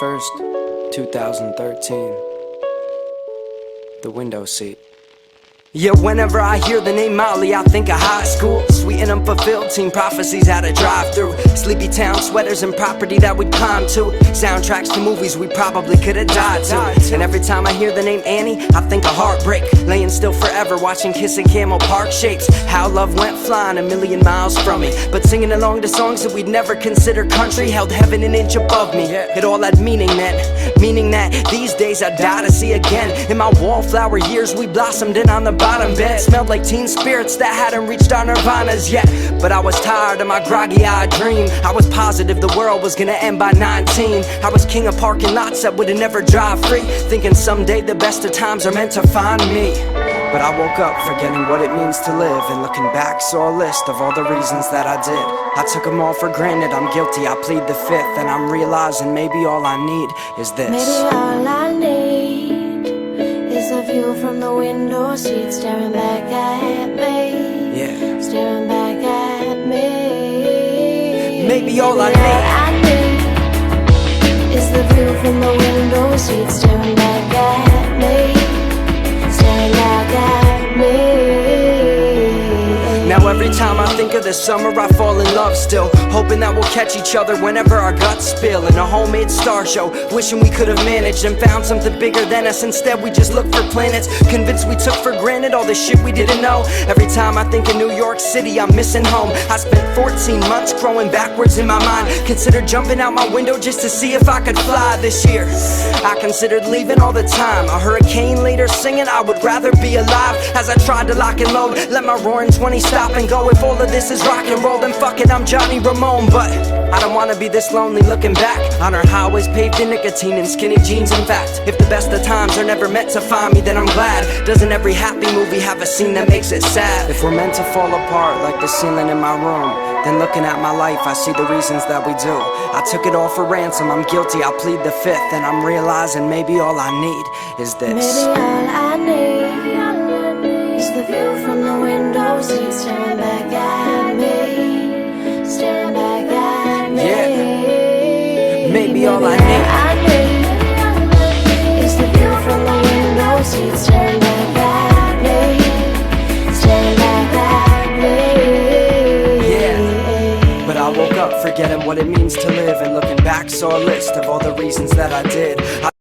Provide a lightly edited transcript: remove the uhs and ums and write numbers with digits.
1st, 2013. The window seat. Yeah, whenever I hear the name Molly, I think of high school. Sweet and unfulfilled teen prophecies at a drive-thru. Sleepy town sweaters and property that we'd climb to. Soundtracks to movies we probably could have died to. And every time I hear the name Annie, I think of heartbreak. Laying still forever, watching Kissing Camel Park shapes. How love went flying a million miles from me. But singing along to songs that we'd never consider country held heaven an inch above me. It all had meaning then. Meaning that these days I'd die to see again. In my wallflower years we blossomed in on the bottom bed. Smelled like teen spirits that hadn't reached our nirvanas yet. But I was tired of my groggy-eyed dream. I was positive the world was gonna end by 19. I was king of parking lots that would never drive free, thinking someday the best of times are meant to find me. But I woke up forgetting what it means to live, and looking back saw a list of all the reasons that I did. I took them all for granted, I'm guilty, I plead the fifth. And I'm realizing maybe all I need is this. Maybe all I need is a view from the window seat, staring back at me. Yeah. Staring back at me. Maybe all I need is the view from the window seat, staring back at me. Staring back at me. Now every time I think of the summer I fall in love still, hoping that we'll catch each other whenever our guts spill. In a homemade star show, wishing we could have managed and found something bigger than us. Instead we just look for planets, convinced we took for granted all the shit we didn't know. Every time I think of New York City I'm missing home. I spent 14 months growing backwards in my mind. Considered jumping out my window just to see if I could fly this year. I considered leaving all the time. A hurricane later singing I would rather be alive. As I tried to lock and load, let my roaring 20 stop and go. If all of this is rock and roll, then fuck it, I'm Johnny Ramone. But I don't wanna be this lonely looking back on our highways paved in nicotine and skinny jeans. In fact, if the best of times are never meant to find me, then I'm glad. Doesn't every happy movie have a scene that makes it sad? If we're meant to fall apart like the ceiling in my room, then looking at my life I see the reasons that we do. I took it all for ransom, I'm guilty, I plead the fifth. And I'm realizing maybe all I need is this. Maybe all I need is the view from the window seat, staring back at me. Staring back at me. Yeah. Maybe all I need is the view from the window seat, staring back at me. Staring back at me. Yeah. But I woke up forgetting what it means to live, and looking back saw a list of all the reasons that I did. I